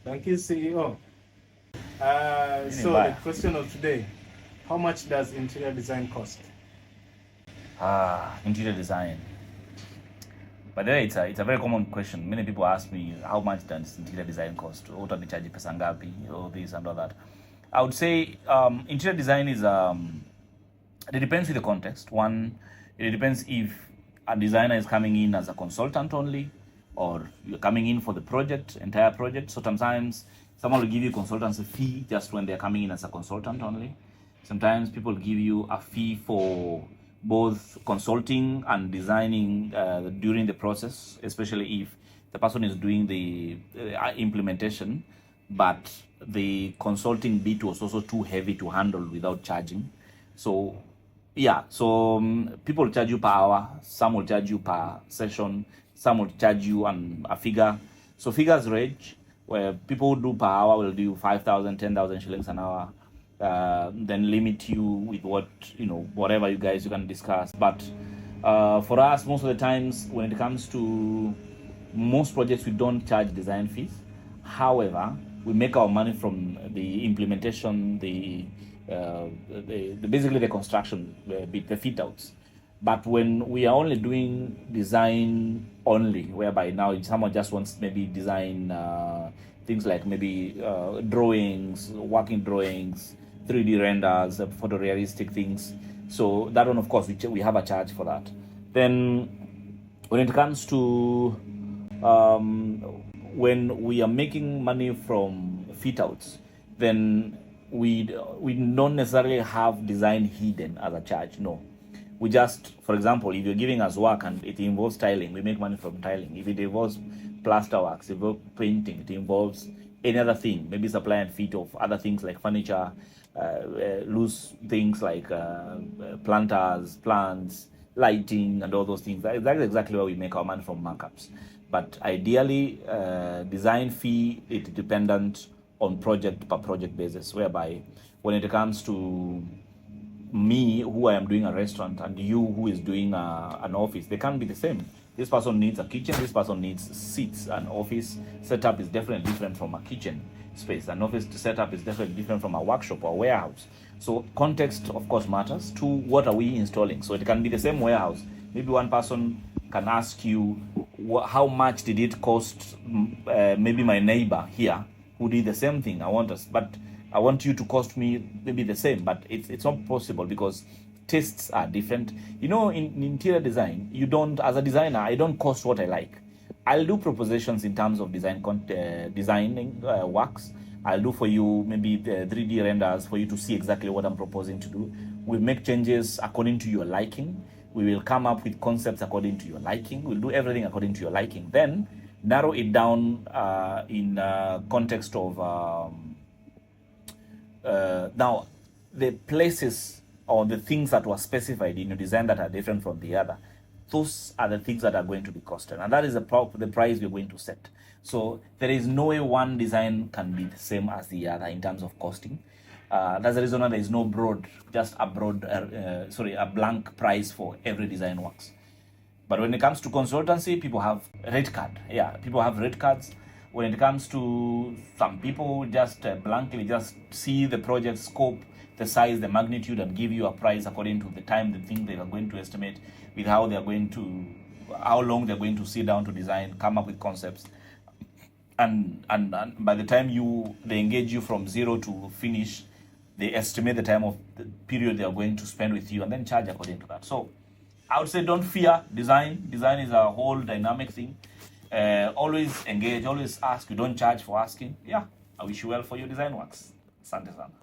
Thank you, CEO. So the question of today, how much does interior design cost? Interior design. By the way, it's a very common question. Many people ask me, how much does interior design cost? What are the charge pesa ngapi? All this and all that. I would say interior design is it depends with the context. One, it depends if a designer is coming in as a consultant only, or you're coming in for the project, entire project. So sometimes someone will give you consultancy fee just when they're coming in as a consultant only. Sometimes people give you a fee for both consulting and designing during the process, especially if the person is doing the implementation, but the consulting bit was also too heavy to handle without charging. So yeah, so people will charge you per hour, some will charge you per session, some will charge you on a figure. So figures range, where people who do per hour will do 5,000, 10,000 shillings an hour. Then limit you with what, whatever you guys you can discuss. But for us, most of the times when it comes to most projects, we don't charge design fees. However, we make our money from the implementation, basically the construction bit, the fit outs. But when we are only doing design only, whereby now someone just wants maybe design things like maybe drawings, working drawings, 3D renders, photorealistic things. So that one, of course, we have a charge for that. Then when it comes to when we are making money from fit outs, then we don't necessarily have design hidden as a charge. No, we just, for example, if you're giving us work and it involves tiling, we make money from tiling. If it involves plaster works, it involves painting, it involves any other thing, maybe supply and fit of other things like furniture, loose things like planters, plants, lighting, and all those things. That's exactly where we make our money from markups. But ideally, design fee is dependent on project per project basis, whereby when it comes to me, who I am doing a restaurant, and you who is doing an office, they can't be the same. This person needs a kitchen, this person needs seats. An office setup is definitely different from a kitchen space. An office setup is definitely different from a workshop or warehouse. So context, of course, matters. Two, what are we installing? So it can be the same warehouse. Maybe one person can ask you, how much did it cost maybe my neighbor here who did the same thing? I want you to cost me maybe the same, but it's not possible because tastes are different. In interior design, you don't, as a designer, I don't cost what I like. I'll do propositions in terms of designing works. I'll do for you maybe the 3D renders for you to see exactly what I'm proposing to do. We'll make changes according to your liking. We will come up with concepts according to your liking. We'll do everything according to your liking. Then narrow it down in context of now the places or the things that were specified in your design that are different from the other. Those are the things that are going to be costed, and that is the price we're going to set. So there is no way one design can be the same as the other in terms of costing. That's the reason why there is no a blank price for every design works. But when it comes to consultancy, people have rate card. Yeah, people have rate cards. When it comes to some people, just blankly just see the project scope, the size, the magnitude, and give you a price according to the time they think they are going to estimate, with how long they're going to sit down to design, come up with concepts, and by the time they engage you from zero to finish, they estimate the time of the period they are going to spend with you, and then charge according to that. So I would say don't fear design. Design is a whole dynamic thing. Always engage, always ask. You don't charge for asking. Yeah, I wish you well for your design works. Asante sana.